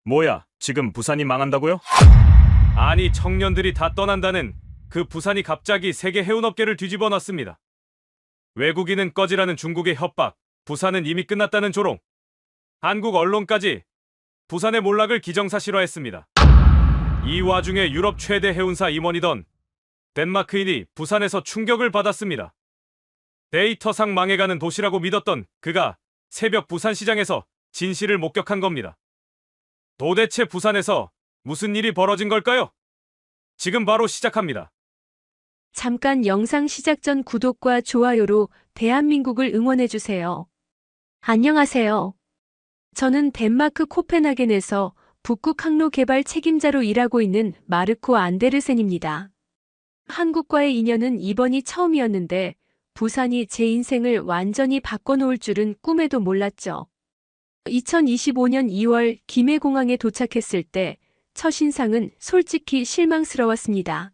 뭐야, 지금 부산이 망한다고요? 아니, 청년들이 다 떠난다는 그 부산이 갑자기 세계 해운업계를 뒤집어 놨습니다. 외국인은 꺼지라는 중국의 협박, 부산은 이미 끝났다는 조롱. 한국 언론까지 부산의 몰락을 기정사실화했습니다. 이 와중에 유럽 최대 해운사 임원이던 덴마크인이 부산에서 충격을 받았습니다. 데이터상 망해가는 도시라고 믿었던 그가 새벽 부산시장에서 진실을 목격한 겁니다. 도대체 부산에서 무슨 일이 벌어진 걸까요? 지금 바로 시작합니다. 잠깐 영상 시작 전 구독과 좋아요로 대한민국을 응원해주세요. 안녕하세요. 저는 덴마크 코펜하겐에서 북극 항로 개발 책임자로 일하고 있는 마르코 안데르센입니다. 한국과의 인연은 이번이 처음이었는데 부산이 제 인생을 완전히 바꿔놓을 줄은 꿈에도 몰랐죠. 2025년 2월 김해공항에 도착했을 때 첫인상은 솔직히 실망스러웠습니다.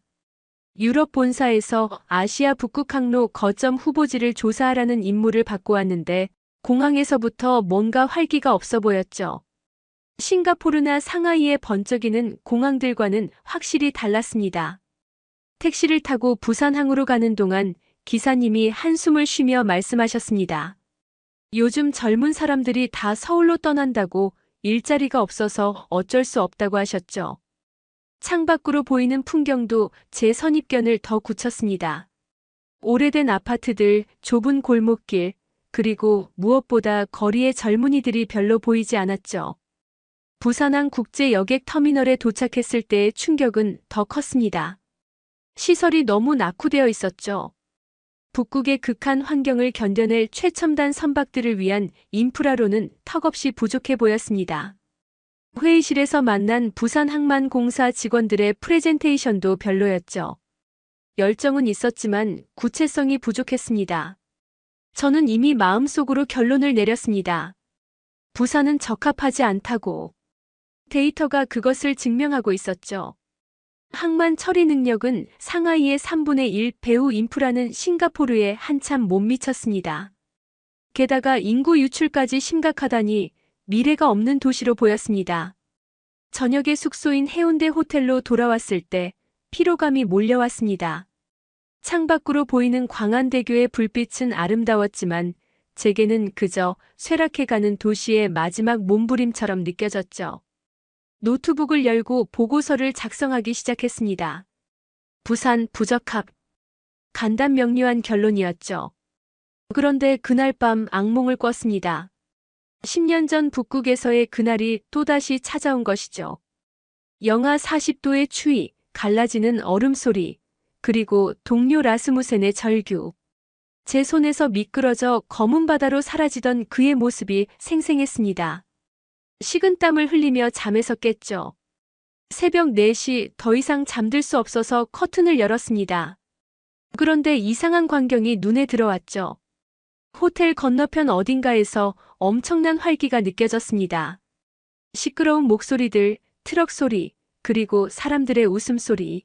유럽 본사에서 아시아 북극항로 거점 후보지를 조사하라는 임무를 받고 왔는데 공항에서부터 뭔가 활기가 없어 보였죠. 싱가포르나 상하이의 번쩍이는 공항들과는 확실히 달랐습니다. 택시를 타고 부산항으로 가는 동안 기사님이 한숨을 쉬며 말씀하셨습니다. 요즘 젊은 사람들이 다 서울로 떠난다고 일자리가 없어서 어쩔 수 없다고 하셨죠. 창밖으로 보이는 풍경도 제 선입견을 더 굳혔습니다. 오래된 아파트들, 좁은 골목길, 그리고 무엇보다 거리의 젊은이들이 별로 보이지 않았죠. 부산항 국제 여객 터미널에 도착했을 때의 충격은 더 컸습니다. 시설이 너무 낙후되어 있었죠. 북극의 극한 환경을 견뎌낼 최첨단 선박들을 위한 인프라로는 턱없이 부족해 보였습니다. 회의실에서 만난 부산항만공사 직원들의 프레젠테이션도 별로였죠. 열정은 있었지만 구체성이 부족했습니다. 저는 이미 마음속으로 결론을 내렸습니다. 부산은 적합하지 않다고. 데이터가 그것을 증명하고 있었죠. 항만 처리 능력은 상하이의 3분의 1 배후 인프라는 싱가포르에 한참 못 미쳤습니다. 게다가 인구 유출까지 심각하다니 미래가 없는 도시로 보였습니다. 저녁에 숙소인 해운대 호텔로 돌아왔을 때 피로감이 몰려왔습니다. 창밖으로 보이는 광안대교의 불빛은 아름다웠지만 제게는 그저 쇠락해가는 도시의 마지막 몸부림처럼 느껴졌죠. 노트북을 열고 보고서를 작성하기 시작했습니다. 부산 부적합. 간단 명료한 결론이었죠. 그런데 그날 밤 악몽을 꿨습니다. 10년 전 북극에서의 그날이 또다시 찾아온 것이죠. 영하 40도의 추위, 갈라지는 얼음 소리, 그리고 동료 라스무센의 절규. 제 손에서 미끄러져 검은 바다로 사라지던 그의 모습이 생생했습니다. 식은땀을 흘리며 잠에서 깼죠. 새벽 4시 더 이상 잠들 수 없어서 커튼을 열었습니다. 그런데 이상한 광경이 눈에 들어왔죠. 호텔 건너편 어딘가에서 엄청난 활기가 느껴졌습니다. 시끄러운 목소리들, 트럭 소리, 그리고 사람들의 웃음소리.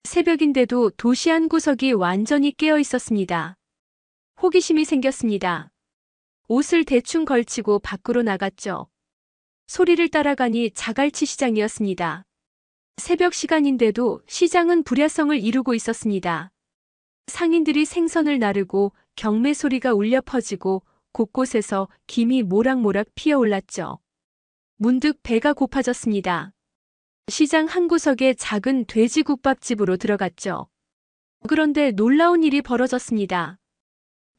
새벽인데도 도시 한 구석이 완전히 깨어 있었습니다. 호기심이 생겼습니다. 옷을 대충 걸치고 밖으로 나갔죠. 소리를 따라가니 자갈치 시장이었습니다. 새벽 시간인데도 시장은 불야성을 이루고 있었습니다. 상인들이 생선을 나르고 경매 소리가 울려 퍼지고 곳곳에서 김이 모락모락 피어올랐죠. 문득 배가 고파졌습니다. 시장 한 구석에 작은 돼지국밥집으로 들어갔죠. 그런데 놀라운 일이 벌어졌습니다.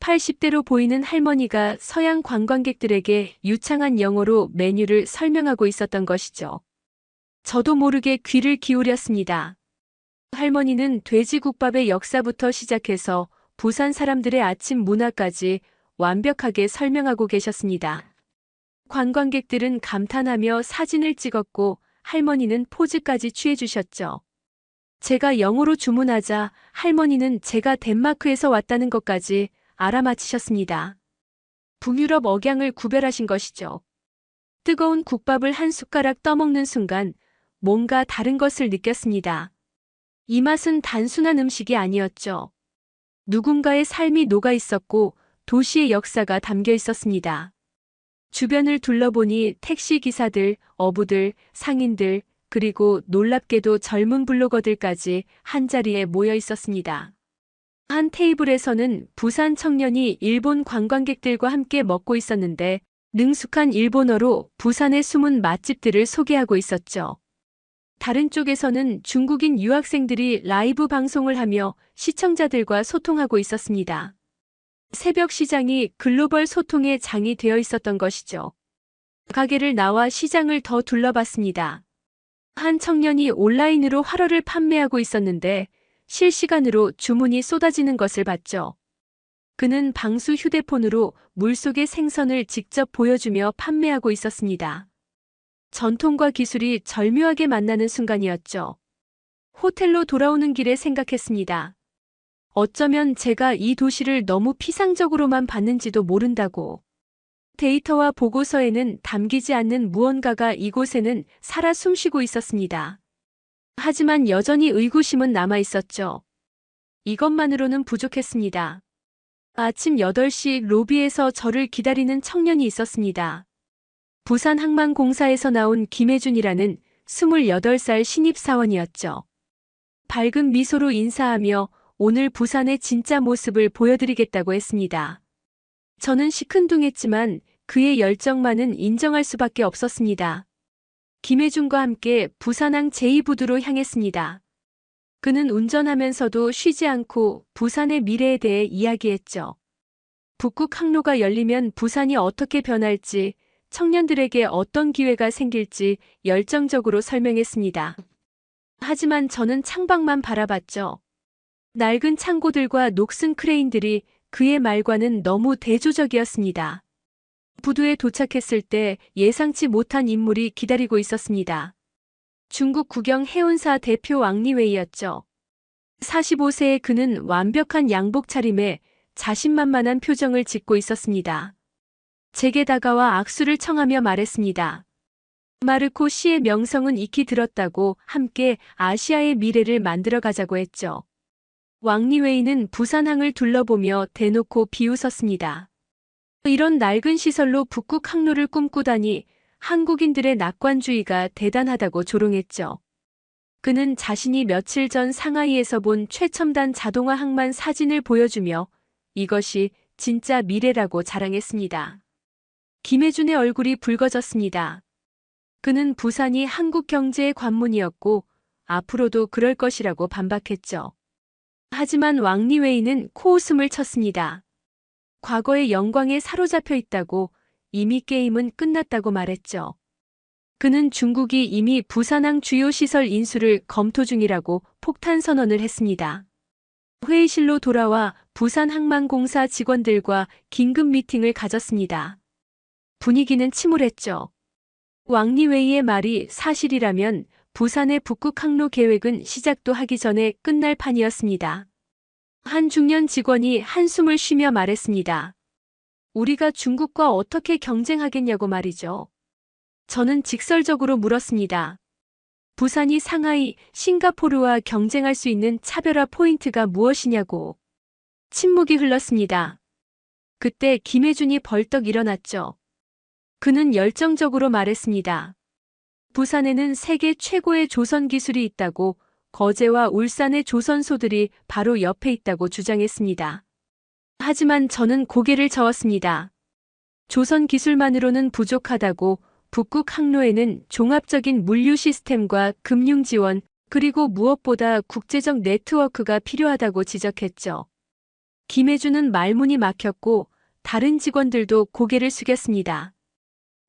80대로 보이는 할머니가 서양 관광객들에게 유창한 영어로 메뉴를 설명하고 있었던 것이죠. 저도 모르게 귀를 기울였습니다. 할머니는 돼지국밥의 역사부터 시작해서 부산 사람들의 아침 문화까지 완벽하게 설명하고 계셨습니다. 관광객들은 감탄하며 사진을 찍었고 할머니는 포즈까지 취해주셨죠. 제가 영어로 주문하자 할머니는 제가 덴마크에서 왔다는 것까지 알아맞히셨습니다. 북유럽 억양을 구별하신 것이죠. 뜨거운 국밥을 한 숟가락 떠먹는 순간 뭔가 다른 것을 느꼈습니다. 이 맛은 단순한 음식이 아니었죠. 누군가의 삶이 녹아 있었고 도시의 역사가 담겨 있었습니다. 주변을 둘러보니 택시 기사들, 어부들, 상인들, 그리고 놀랍게도 젊은 블로거들까지 한자리에 모여 있었습니다. 한 테이블에서는 부산 청년이 일본 관광객들과 함께 먹고 있었는데 능숙한 일본어로 부산의 숨은 맛집들을 소개하고 있었죠. 다른 쪽에서는 중국인 유학생들이 라이브 방송을 하며 시청자들과 소통하고 있었습니다. 새벽 시장이 글로벌 소통의 장이 되어 있었던 것이죠. 가게를 나와 시장을 더 둘러봤습니다. 한 청년이 온라인으로 활어를 판매하고 있었는데 실시간으로 주문이 쏟아지는 것을 봤죠. 그는 방수 휴대폰으로 물속의 생선을 직접 보여주며 판매하고 있었습니다. 전통과 기술이 절묘하게 만나는 순간이었죠. 호텔로 돌아오는 길에 생각했습니다. 어쩌면 제가 이 도시를 너무 피상적으로만 봤는지도 모른다고. 데이터와 보고서에는 담기지 않는 무언가가 이곳에는 살아 숨쉬고 있었습니다. 하지만 여전히 의구심은 남아 있었죠. 이것만으로는 부족했습니다. 아침 8시 로비에서 저를 기다리는 청년이 있었습니다. 부산항만공사에서 나온 김혜준이라는 28살 신입사원이었죠. 밝은 미소로 인사하며 오늘 부산의 진짜 모습을 보여드리겠다고 했습니다. 저는 시큰둥했지만 그의 열정만은 인정할 수밖에 없었습니다. 김혜준과 함께 부산항 제2부두로 향했습니다. 그는 운전하면서도 쉬지 않고 부산의 미래에 대해 이야기했죠. 북극 항로가 열리면 부산이 어떻게 변할지, 청년들에게 어떤 기회가 생길지 열정적으로 설명했습니다. 하지만 저는 창밖만 바라봤죠. 낡은 창고들과 녹슨 크레인들이 그의 말과는 너무 대조적이었습니다. 부두에 도착했을 때 예상치 못한 인물이 기다리고 있었습니다. 중국 국영 해운사 대표 왕리웨이였죠. 45세의 그는 완벽한 양복 차림에 자신만만한 표정을 짓고 있었습니다. 제게 다가와 악수를 청하며 말했습니다. 마르코 씨의 명성은 익히 들었다고 함께 아시아의 미래를 만들어 가자고 했죠. 왕리웨이는 부산항을 둘러보며 대놓고 비웃었습니다. 이런 낡은 시설로 북극 항로를 꿈꾸다니 한국인들의 낙관주의가 대단하다고 조롱했죠. 그는 자신이 며칠 전 상하이에서 본 최첨단 자동화 항만 사진을 보여주며 이것이 진짜 미래라고 자랑했습니다. 김혜준의 얼굴이 붉어졌습니다. 그는 부산이 한국 경제의 관문이었고 앞으로도 그럴 것이라고 반박했죠. 하지만 왕리웨이는 코웃음을 쳤습니다. 과거의 영광에 사로잡혀 있다고, 이미 게임은 끝났다고 말했죠. 그는 중국이 이미 부산항 주요 시설 인수를 검토 중이라고 폭탄 선언을 했습니다. 회의실로 돌아와 부산항만공사 직원들과 긴급 미팅을 가졌습니다. 분위기는 침울했죠. 왕리웨이의 말이 사실이라면 부산의 북극 항로 계획은 시작도 하기 전에 끝날 판이었습니다. 한 중년 직원이 한숨을 쉬며 말했습니다. 우리가 중국과 어떻게 경쟁하겠냐고 말이죠. 저는 직설적으로 물었습니다. 부산이 상하이, 싱가포르와 경쟁할 수 있는 차별화 포인트가 무엇이냐고. 침묵이 흘렀습니다. 그때 김혜준이 벌떡 일어났죠. 그는 열정적으로 말했습니다. 부산에는 세계 최고의 조선 기술이 있다고, 거제와 울산의 조선소들이 바로 옆에 있다고 주장했습니다. 하지만 저는 고개를 저었습니다. 조선 기술만으로는 부족하다고, 북극 항로에는 종합적인 물류 시스템과 금융 지원, 그리고 무엇보다 국제적 네트워크가 필요하다고 지적했죠. 김혜준은 말문이 막혔고 다른 직원들도 고개를 숙였습니다.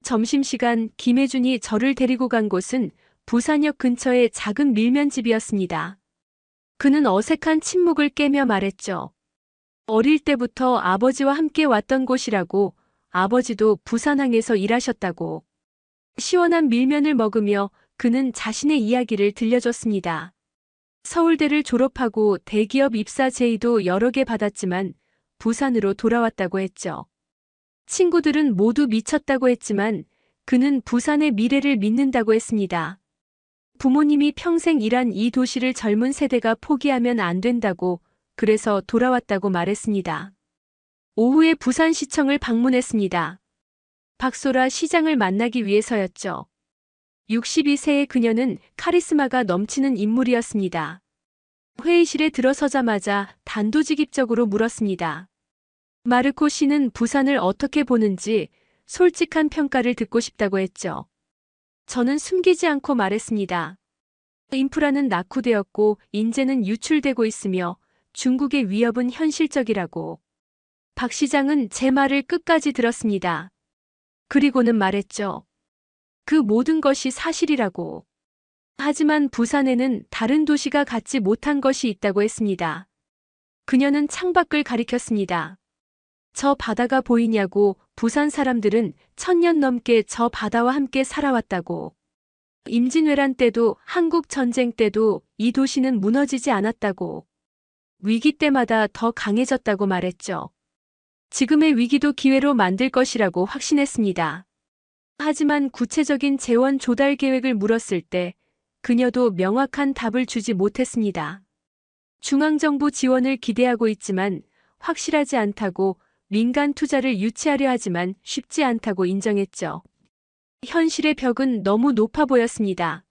점심시간 김혜준이 저를 데리고 간 곳은 부산역 근처의 작은 밀면집이었습니다. 그는 어색한 침묵을 깨며 말했죠. 어릴 때부터 아버지와 함께 왔던 곳이라고, 아버지도 부산항에서 일하셨다고. 시원한 밀면을 먹으며 그는 자신의 이야기를 들려줬습니다. 서울대를 졸업하고 대기업 입사 제의도 여러 개 받았지만 부산으로 돌아왔다고 했죠. 친구들은 모두 미쳤다고 했지만 그는 부산의 미래를 믿는다고 했습니다. 부모님이 평생 일한 이 도시를 젊은 세대가 포기하면 안 된다고, 그래서 돌아왔다고 말했습니다. 오후에 부산시청을 방문했습니다. 박소라 시장을 만나기 위해서였죠. 62세의 그녀는 카리스마가 넘치는 인물이었습니다. 회의실에 들어서자마자 단도직입적으로 물었습니다. 마르코 씨는 부산을 어떻게 보는지 솔직한 평가를 듣고 싶다고 했죠. 저는 숨기지 않고 말했습니다. 인프라는 낙후되었고 인재는 유출되고 있으며 중국의 위협은 현실적이라고. 박 시장은 제 말을 끝까지 들었습니다. 그리고는 말했죠. 그 모든 것이 사실이라고. 하지만 부산에는 다른 도시가 갖지 못한 것이 있다고 했습니다. 그녀는 창밖을 가리켰습니다. 저 바다가 보이냐고. 부산 사람들은 1000년 넘게 저 바다와 함께 살아왔다고. 임진왜란 때도 한국 전쟁 때도 이 도시는 무너지지 않았다고. 위기 때마다 더 강해졌다고 말했죠. 지금의 위기도 기회로 만들 것이라고 확신했습니다. 하지만 구체적인 재원 조달 계획을 물었을 때 그녀도 명확한 답을 주지 못했습니다. 중앙정부 지원을 기대하고 있지만 확실하지 않다고, 민간 투자를 유치하려 하지만 쉽지 않다고 인정했죠. 현실의 벽은 너무 높아 보였습니다.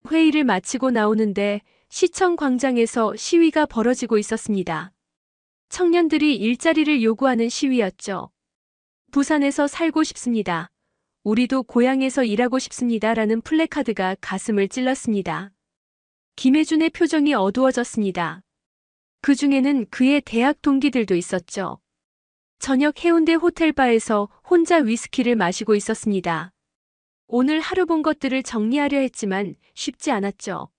회의를 마치고 나오는데 시청 광장에서 시위가 벌어지고 있었습니다. 청년들이 일자리를 요구하는 시위였죠. 부산에서 살고 싶습니다. 우리도 고향에서 일하고 싶습니다. 라는 플래카드가 가슴을 찔렀습니다. 김혜준의 표정이 어두워졌습니다. 그 중에는 그의 대학 동기들도 있었죠. 저녁 해운대 호텔바에서 혼자 위스키를 마시고 있었습니다. 오늘 하루 본 것들을 정리하려 했지만 쉽지 않았죠.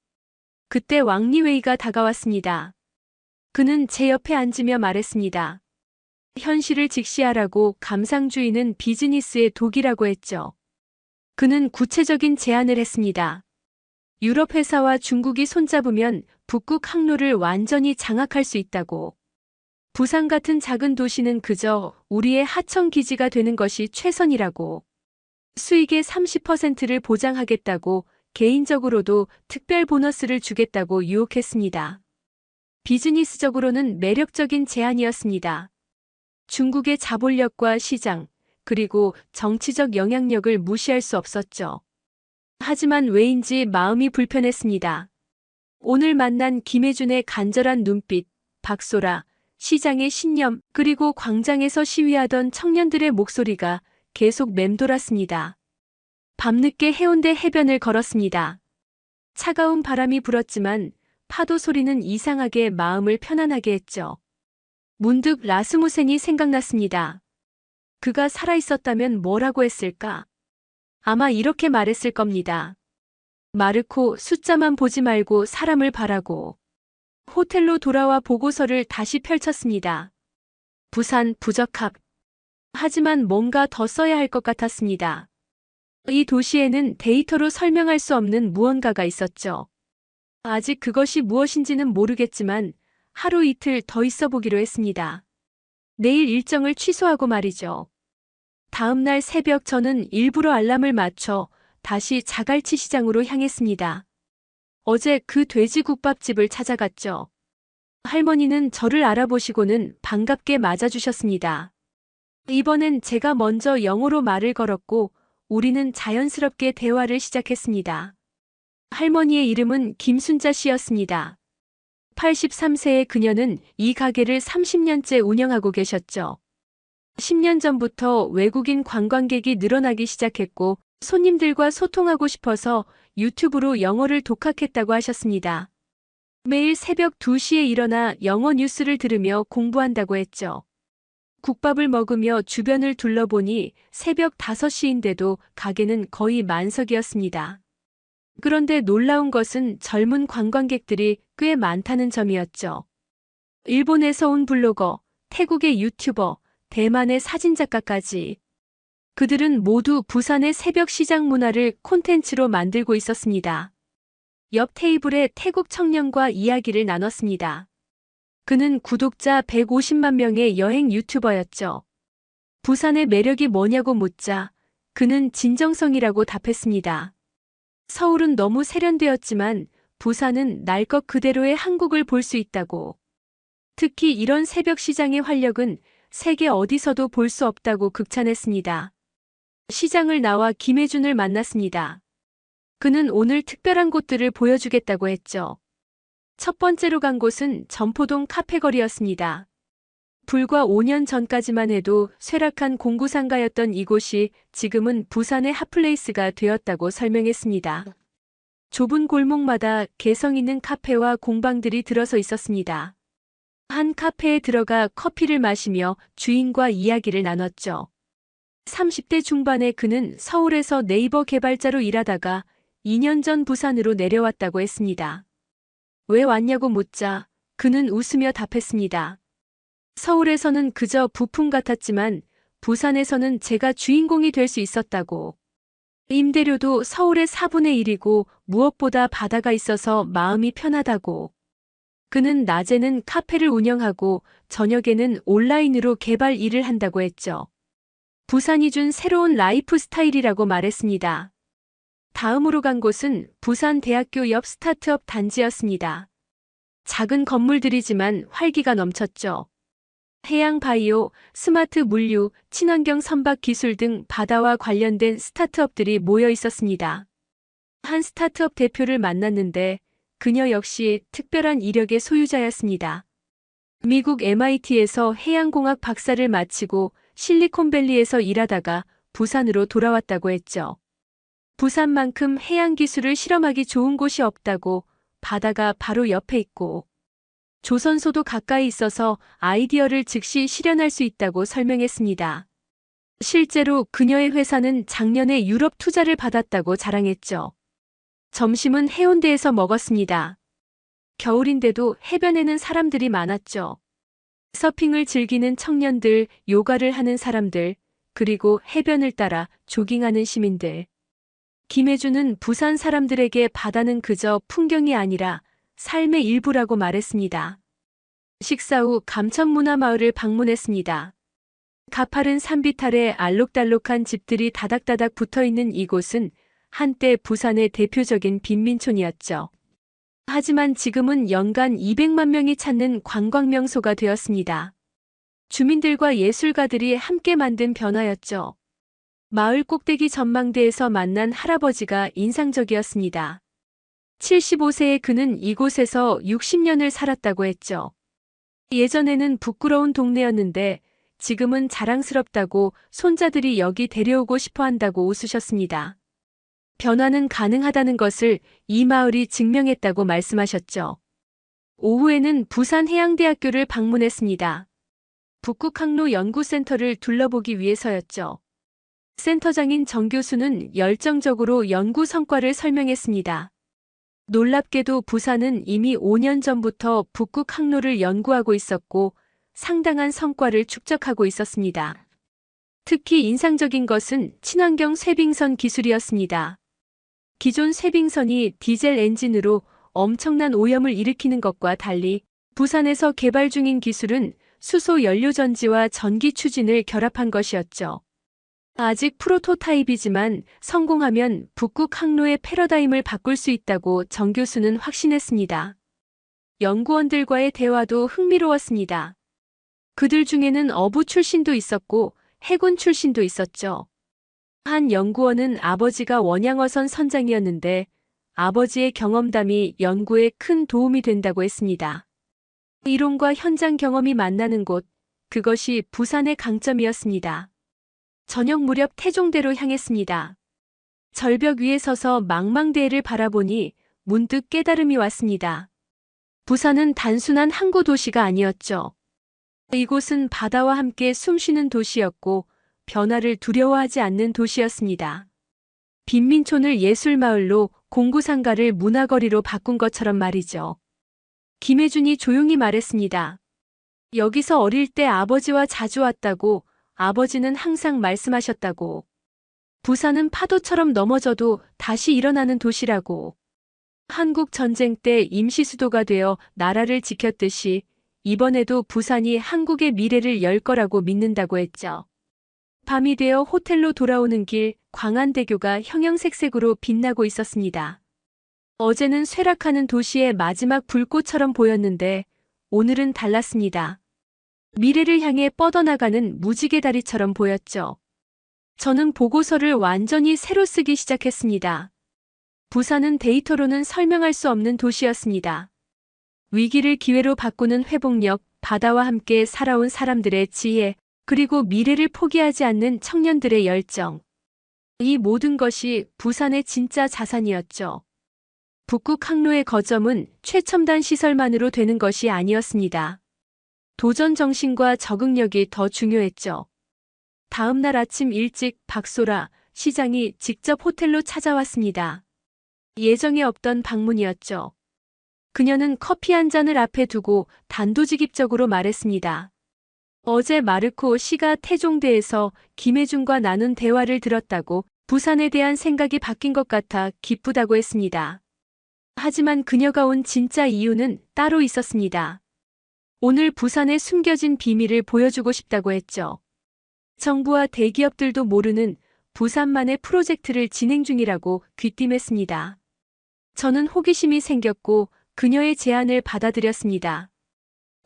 그때 왕리웨이가 다가왔습니다. 그는 제 옆에 앉으며 말했습니다. 현실을 직시하라고. 감상주의는 비즈니스의 독이라고 했죠. 그는 구체적인 제안을 했습니다. 유럽 회사와 중국이 손잡으면 북극 항로를 완전히 장악할 수 있다고. 부산 같은 작은 도시는 그저 우리의 하청 기지가 되는 것이 최선이라고. 수익의 30%를 보장하겠다고, 개인적으로도 특별 보너스를 주겠다고 유혹했습니다. 비즈니스적으로는 매력적인 제안이었습니다. 중국의 자본력과 시장, 그리고 정치적 영향력을 무시할 수 없었죠. 하지만 왜인지 마음이 불편했습니다. 오늘 만난 김혜준의 간절한 눈빛, 박소라, 시장의 신념, 그리고 광장에서 시위하던 청년들의 목소리가 계속 맴돌았습니다. 밤늦게 해운대 해변을 걸었습니다. 차가운 바람이 불었지만 파도 소리는 이상하게 마음을 편안하게 했죠. 문득 라스무센이 생각났습니다. 그가 살아있었다면 뭐라고 했을까? 아마 이렇게 말했을 겁니다. 마르코, 숫자만 보지 말고 사람을 바라고. 호텔로 돌아와 보고서를 다시 펼쳤습니다. 부산 부적합. 하지만 뭔가 더 써야 할 것 같았습니다. 이 도시에는 데이터로 설명할 수 없는 무언가가 있었죠. 아직 그것이 무엇인지는 모르겠지만 하루 이틀 더 있어 보기로 했습니다. 내일 일정을 취소하고 말이죠. 다음 날 새벽 저는 일부러 알람을 맞춰 다시 자갈치 시장으로 향했습니다. 어제 그 돼지국밥집을 찾아갔죠. 할머니는 저를 알아보시고는 반갑게 맞아주셨습니다. 이번엔 제가 먼저 영어로 말을 걸었고 우리는 자연스럽게 대화를 시작했습니다. 할머니의 이름은 김순자 씨였습니다. 83세의 그녀는 이 가게를 30년째 운영하고 계셨죠. 10년 전부터 외국인 관광객이 늘어나기 시작했고 손님들과 소통하고 싶어서 유튜브로 영어를 독학했다고 하셨습니다. 매일 새벽 2시에 일어나 영어 뉴스를 들으며 공부한다고 했죠. 국밥을 먹으며 주변을 둘러보니 새벽 5시인데도 가게는 거의 만석이었습니다. 그런데 놀라운 것은 젊은 관광객들이 꽤 많다는 점이었죠. 일본에서 온 블로거, 태국의 유튜버, 대만의 사진작가까지. 그들은 모두 부산의 새벽 시장 문화를 콘텐츠로 만들고 있었습니다. 옆 테이블에 태국 청년과 이야기를 나눴습니다. 그는 구독자 150만 명의 여행 유튜버였죠. 부산의 매력이 뭐냐고 묻자 그는 진정성이라고 답했습니다. 서울은 너무 세련되었지만 부산은 날 것 그대로의 한국을 볼 수 있다고. 특히 이런 새벽 시장의 활력은 세계 어디서도 볼 수 없다고 극찬했습니다. 시장을 나와 김혜준을 만났습니다. 그는 오늘 특별한 곳들을 보여주겠다고 했죠. 첫 번째로 간 곳은 점포동 카페거리였습니다. 불과 5년 전까지만 해도 쇠락한 공구상가였던 이곳이 지금은 부산의 핫플레이스가 되었다고 설명했습니다. 좁은 골목마다 개성 있는 카페와 공방들이 들어서 있었습니다. 한 카페에 들어가 커피를 마시며 주인과 이야기를 나눴죠. 30대 중반의 그는 서울에서 네이버 개발자로 일하다가 2년 전 부산으로 내려왔다고 했습니다. 왜 왔냐고 묻자 그는 웃으며 답했습니다. 서울에서는 그저 부품 같았지만 부산에서는 제가 주인공이 될 수 있었다고. 임대료도 서울의 4분의 1이고 무엇보다 바다가 있어서 마음이 편하다고. 그는 낮에는 카페를 운영하고 저녁에는 온라인으로 개발 일을 한다고 했죠. 부산이 준 새로운 라이프 스타일이라고 말했습니다. 다음으로 간 곳은 부산대학교 옆 스타트업 단지였습니다. 작은 건물들이지만 활기가 넘쳤죠. 해양 바이오, 스마트 물류, 친환경 선박 기술 등 바다와 관련된 스타트업들이 모여 있었습니다. 한 스타트업 대표를 만났는데 그녀 역시 특별한 이력의 소유자였습니다. 미국 MIT에서 해양공학 박사를 마치고 실리콘밸리에서 일하다가 부산으로 돌아왔다고 했죠. 부산만큼 해양 기술을 실험하기 좋은 곳이 없다고, 바다가 바로 옆에 있고 조선소도 가까이 있어서 아이디어를 즉시 실현할 수 있다고 설명했습니다. 실제로 그녀의 회사는 작년에 유럽 투자를 받았다고 자랑했죠. 점심은 해운대에서 먹었습니다. 겨울인데도 해변에는 사람들이 많았죠. 서핑을 즐기는 청년들, 요가를 하는 사람들, 그리고 해변을 따라 조깅하는 시민들. 김혜준은 부산 사람들에게 바다는 그저 풍경이 아니라 삶의 일부라고 말했습니다. 식사 후 감천문화마을을 방문했습니다. 가파른 산비탈에 알록달록한 집들이 다닥다닥 붙어있는 이곳은 한때 부산의 대표적인 빈민촌이었죠. 하지만 지금은 연간 200만 명이 찾는 관광명소가 되었습니다. 주민들과 예술가들이 함께 만든 변화였죠. 마을 꼭대기 전망대에서 만난 할아버지가 인상적이었습니다. 75세의 그는 이곳에서 60년을 살았다고 했죠. 예전에는 부끄러운 동네였는데 지금은 자랑스럽다고 손자들이 여기 데려오고 싶어 한다고 웃으셨습니다. 변화는 가능하다는 것을 이 마을이 증명했다고 말씀하셨죠. 오후에는 부산해양대학교를 방문했습니다. 북극항로 연구센터를 둘러보기 위해서였죠. 센터장인 정 교수는 열정적으로 연구 성과를 설명했습니다. 놀랍게도 부산은 이미 5년 전부터 북극 항로를 연구하고 있었고 상당한 성과를 축적하고 있었습니다. 특히 인상적인 것은 친환경 쇄빙선 기술이었습니다. 기존 쇄빙선이 디젤 엔진으로 엄청난 오염을 일으키는 것과 달리 부산에서 개발 중인 기술은 수소 연료 전지와 전기 추진을 결합한 것이었죠. 아직 프로토타입이지만 성공하면 북극 항로의 패러다임을 바꿀 수 있다고 정 교수는 확신했습니다. 연구원들과의 대화도 흥미로웠습니다. 그들 중에는 어부 출신도 있었고 해군 출신도 있었죠. 한 연구원은 아버지가 원양어선 선장이었는데 아버지의 경험담이 연구에 큰 도움이 된다고 했습니다. 이론과 현장 경험이 만나는 곳, 그것이 부산의 강점이었습니다. 저녁 무렵 태종대로 향했습니다. 절벽 위에 서서 망망대해를 바라보니 문득 깨달음이 왔습니다. 부산은 단순한 항구 도시가 아니었죠. 이곳은 바다와 함께 숨쉬는 도시였고 변화를 두려워하지 않는 도시였습니다. 빈민촌을 예술마을로 공구상가를 문화거리로 바꾼 것처럼 말이죠. 김혜준이 조용히 말했습니다. 여기서 어릴 때 아버지와 자주 왔다고, 아버지는 항상 말씀하셨다고. 부산은 파도처럼 넘어져도 다시 일어나는 도시라고. 한국 전쟁 때 임시수도가 되어 나라를 지켰듯이 이번에도 부산이 한국의 미래를 열 거라고 믿는다고 했죠. 밤이 되어 호텔로 돌아오는 길, 광안대교가 형형색색으로 빛나고 있었습니다. 어제는 쇠락하는 도시의 마지막 불꽃처럼 보였는데 오늘은 달랐습니다. 미래를 향해 뻗어나가는 무지개 다리처럼 보였죠. 저는 보고서를 완전히 새로 쓰기 시작했습니다. 부산은 데이터로는 설명할 수 없는 도시였습니다. 위기를 기회로 바꾸는 회복력, 바다와 함께 살아온 사람들의 지혜, 그리고 미래를 포기하지 않는 청년들의 열정. 이 모든 것이 부산의 진짜 자산이었죠. 북극 항로의 거점은 최첨단 시설만으로 되는 것이 아니었습니다. 도전 정신과 적응력이 더 중요했죠. 다음 날 아침 일찍 박소라 시장이 직접 호텔로 찾아왔습니다. 예정에 없던 방문이었죠. 그녀는 커피 한 잔을 앞에 두고 단도직입적으로 말했습니다. 어제 마르코 씨가 태종대에서 김혜중과 나눈 대화를 들었다고 부산에 대한 생각이 바뀐 것 같아 기쁘다고 했습니다. 하지만 그녀가 온 진짜 이유는 따로 있었습니다. 오늘 부산에 숨겨진 비밀을 보여주고 싶다고 했죠. 정부와 대기업들도 모르는 부산만의 프로젝트를 진행 중이라고 귀띔했습니다. 저는 호기심이 생겼고 그녀의 제안을 받아들였습니다.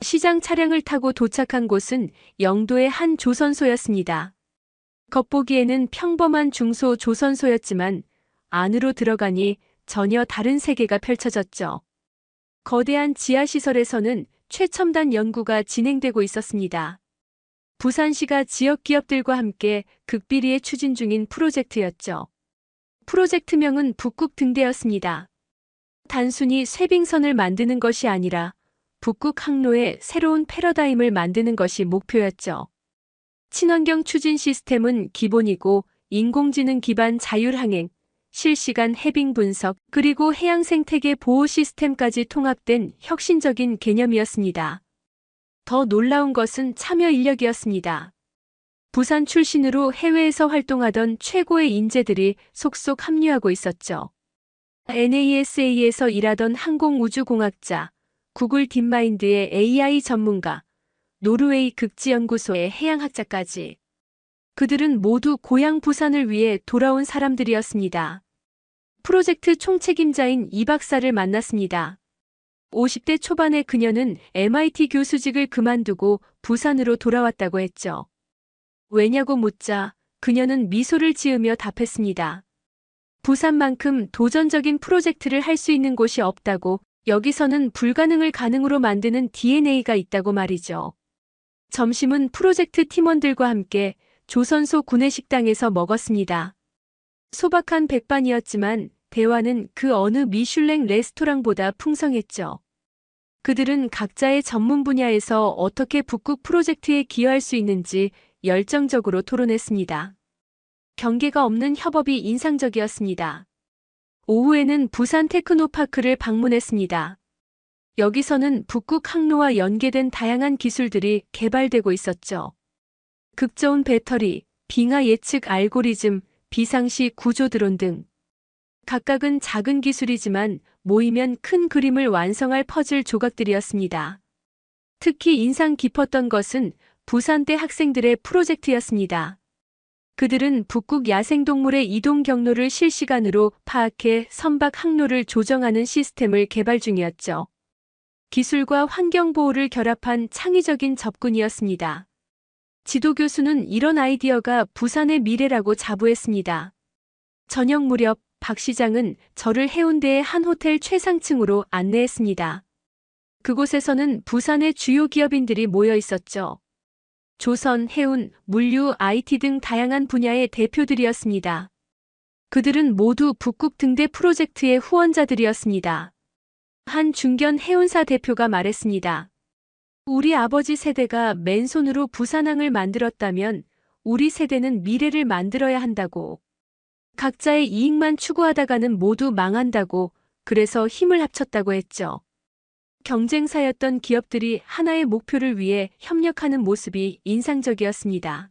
시장 차량을 타고 도착한 곳은 영도의 한 조선소였습니다. 겉보기에는 평범한 중소 조선소였지만 안으로 들어가니 전혀 다른 세계가 펼쳐졌죠. 거대한 지하시설에서는 최첨단 연구가 진행되고 있었습니다. 부산시가 지역 기업들과 함께 극비리에 추진 중인 프로젝트였죠. 프로젝트명은 북극 등대였습니다. 단순히 쇠빙선을 만드는 것이 아니라 북극 항로의 새로운 패러다임을 만드는 것이 목표였죠. 친환경 추진 시스템은 기본이고 인공지능 기반 자율항행, 실시간 해빙 분석, 그리고 해양 생태계 보호 시스템까지 통합된 혁신적인 개념이었습니다. 더 놀라운 것은 참여 인력이었습니다. 부산 출신으로 해외에서 활동하던 최고의 인재들이 속속 합류하고 있었죠. NASA에서 일하던 항공우주공학자, 구글 딥마인드의 AI 전문가, 노르웨이 극지연구소의 해양학자까지. 그들은 모두 고향 부산을 위해 돌아온 사람들이었습니다. 프로젝트 총책임자인 이 박사를 만났습니다. 50대 초반의 그녀는 MIT 교수직을 그만두고 부산으로 돌아왔다고 했죠. 왜냐고 묻자 그녀는 미소를 지으며 답했습니다. 부산만큼 도전적인 프로젝트를 할 수 있는 곳이 없다고, 여기서는 불가능을 가능으로 만드는 DNA가 있다고 말이죠. 점심은 프로젝트 팀원들과 함께 조선소 구내식당에서 먹었습니다. 소박한 백반이었지만 대화는 그 어느 미슐랭 레스토랑보다 풍성했죠. 그들은 각자의 전문 분야에서 어떻게 북극 프로젝트에 기여할 수 있는지 열정적으로 토론했습니다. 경계가 없는 협업이 인상적이었습니다. 오후에는 부산 테크노파크를 방문했습니다. 여기서는 북극 항로와 연계된 다양한 기술들이 개발되고 있었죠. 극저온 배터리, 빙하 예측 알고리즘, 비상시 구조 드론 등. 각각은 작은 기술이지만 모이면 큰 그림을 완성할 퍼즐 조각들이었습니다. 특히 인상 깊었던 것은 부산대 학생들의 프로젝트였습니다. 그들은 북극 야생동물의 이동 경로를 실시간으로 파악해 선박 항로를 조정하는 시스템을 개발 중이었죠. 기술과 환경보호를 결합한 창의적인 접근이었습니다. 지도교수는 이런 아이디어가 부산의 미래라고 자부했습니다. 저녁 무렵 박 시장은 저를 해운대의 한 호텔 최상층으로 안내했습니다. 그곳에서는 부산의 주요 기업인들이 모여 있었죠. 조선, 해운, 물류, IT 등 다양한 분야의 대표들이었습니다. 그들은 모두 북극 등대 프로젝트의 후원자들이었습니다. 한 중견 해운사 대표가 말했습니다. 우리 아버지 세대가 맨손으로 부산항을 만들었다면 우리 세대는 미래를 만들어야 한다고. 각자의 이익만 추구하다가는 모두 망한다고, 그래서 힘을 합쳤다고 했죠. 경쟁사였던 기업들이 하나의 목표를 위해 협력하는 모습이 인상적이었습니다.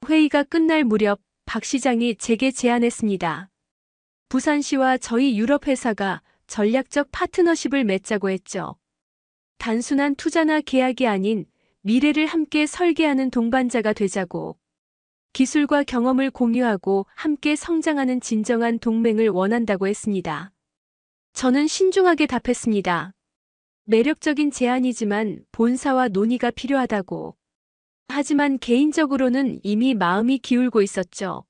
회의가 끝날 무렵 박 시장이 제게 제안했습니다. 부산시와 저희 유럽 회사가 전략적 파트너십을 맺자고 했죠. 단순한 투자나 계약이 아닌 미래를 함께 설계하는 동반자가 되자고. 기술과 경험을 공유하고 함께 성장하는 진정한 동맹을 원한다고 했습니다. 저는 신중하게 답했습니다. 매력적인 제안이지만 본사와 논의가 필요하다고. 하지만 개인적으로는 이미 마음이 기울고 있었죠.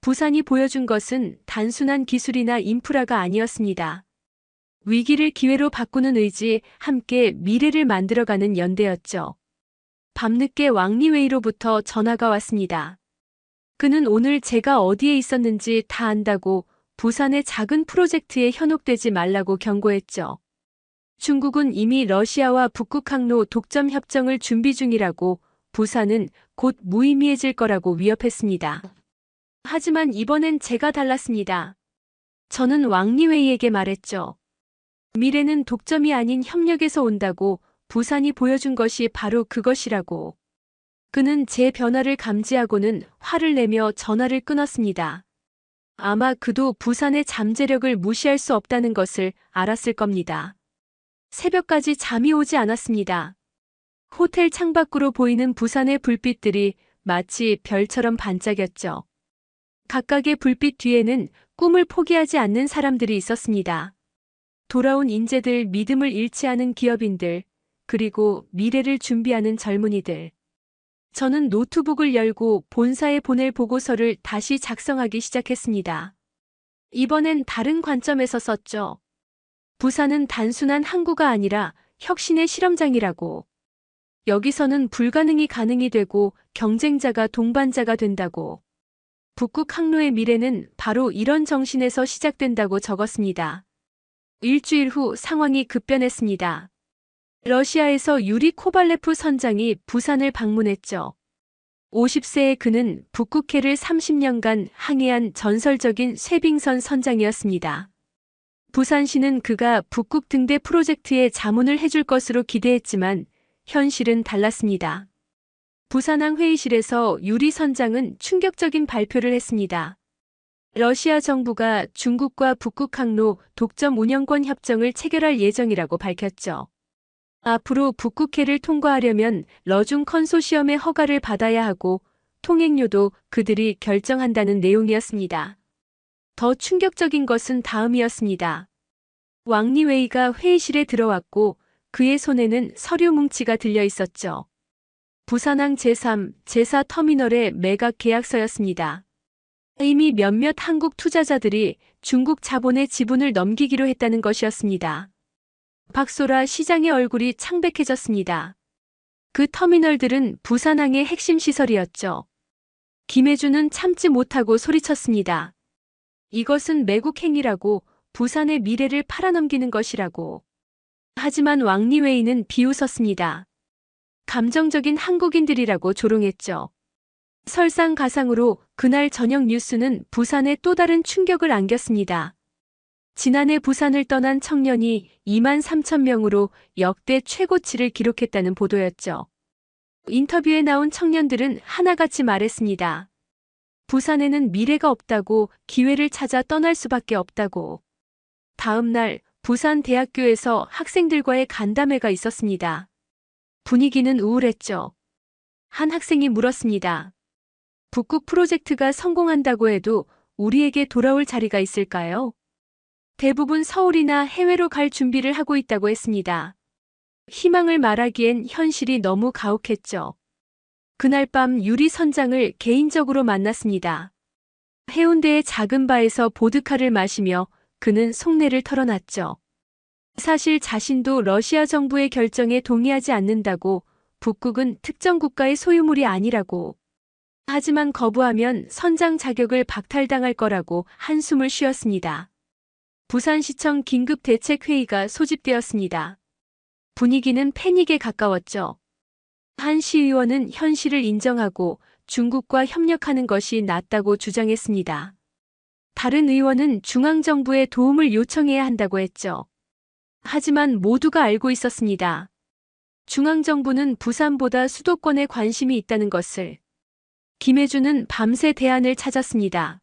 부산이 보여준 것은 단순한 기술이나 인프라가 아니었습니다. 위기를 기회로 바꾸는 의지, 함께 미래를 만들어가는 연대였죠. 밤늦게 왕리웨이로부터 전화가 왔습니다. 그는 오늘 제가 어디에 있었는지 다 안다고 부산의 작은 프로젝트에 현혹되지 말라고 경고했죠. 중국은 이미 러시아와 북극 항로 독점 협정을 준비 중이라고, 부산은 곧 무의미해질 거라고 위협했습니다. 하지만 이번엔 제가 달랐습니다. 저는 왕리웨이에게 말했죠. 미래는 독점이 아닌 협력에서 온다고, 부산이 보여준 것이 바로 그것이라고. 그는 제 변화를 감지하고는 화를 내며 전화를 끊었습니다. 아마 그도 부산의 잠재력을 무시할 수 없다는 것을 알았을 겁니다. 새벽까지 잠이 오지 않았습니다. 호텔 창밖으로 보이는 부산의 불빛들이 마치 별처럼 반짝였죠. 각각의 불빛 뒤에는 꿈을 포기하지 않는 사람들이 있었습니다. 돌아온 인재들, 믿음을 잃지 않은 기업인들, 그리고 미래를 준비하는 젊은이들. 저는 노트북을 열고 본사에 보낼 보고서를 다시 작성하기 시작했습니다. 이번엔 다른 관점에서 썼죠. 부산은 단순한 항구가 아니라 혁신의 실험장이라고. 여기서는 불가능이 가능이 되고 경쟁자가 동반자가 된다고. 북극 항로의 미래는 바로 이런 정신에서 시작된다고 적었습니다. 일주일 후 상황이 급변했습니다. 러시아에서 유리 코발레프 선장이 부산을 방문했죠. 50세의 그는 북극해를 30년간 항해한 전설적인 쇠빙선 선장이었습니다. 부산시는 그가 북극 등대 프로젝트에 자문을 해줄 것으로 기대했지만 현실은 달랐습니다. 부산항 회의실에서 유리 선장은 충격적인 발표를 했습니다. 러시아 정부가 중국과 북극 항로 독점 운영권 협정을 체결할 예정이라고 밝혔죠. 앞으로 북극해를 통과하려면 러중 컨소시엄의 허가를 받아야 하고 통행료도 그들이 결정한다는 내용이었습니다. 더 충격적인 것은 다음이었습니다. 왕리웨이가 회의실에 들어왔고 그의 손에는 서류 뭉치가 들려 있었죠. 부산항 제3, 제4 터미널의 매각 계약서였습니다. 이미 몇몇 한국 투자자들이 중국 자본의 지분을 넘기기로 했다는 것이었습니다. 박소라 시장의 얼굴이 창백해졌습니다. 그 터미널들은 부산항의 핵심 시설이었죠. 김혜주는 참지 못하고 소리쳤습니다. 이것은 매국 행위라고, 부산의 미래를 팔아넘기는 것이라고. 하지만 왕리웨이는 비웃었습니다. 감정적인 한국인들이라고 조롱했죠. 설상가상으로 그날 저녁 뉴스는 부산에 또 다른 충격을 안겼습니다. 지난해 부산을 떠난 청년이 2만 3천 명으로 역대 최고치를 기록했다는 보도였죠. 인터뷰에 나온 청년들은 하나같이 말했습니다. 부산에는 미래가 없다고, 기회를 찾아 떠날 수밖에 없다고. 다음 날 부산 대학교에서 학생들과의 간담회가 있었습니다. 분위기는 우울했죠. 한 학생이 물었습니다. 북극 프로젝트가 성공한다고 해도 우리에게 돌아올 자리가 있을까요? 대부분 서울이나 해외로 갈 준비를 하고 있다고 했습니다. 희망을 말하기엔 현실이 너무 가혹했죠. 그날 밤 유리 선장을 개인적으로 만났습니다. 해운대의 작은 바에서 보드카를 마시며 그는 속내를 털어놨죠. 사실 자신도 러시아 정부의 결정에 동의하지 않는다고, 북극은 특정 국가의 소유물이 아니라고. 하지만 거부하면 선장 자격을 박탈당할 거라고 한숨을 쉬었습니다. 부산시청 긴급대책회의가 소집되었습니다. 분위기는 패닉에 가까웠죠. 한 시의원은 현실을 인정하고 중국과 협력하는 것이 낫다고 주장했습니다. 다른 의원은 중앙정부에 도움을 요청해야 한다고 했죠. 하지만 모두가 알고 있었습니다. 중앙정부는 부산보다 수도권에 관심이 있다는 것을. 김혜주는 밤새 대안을 찾았습니다.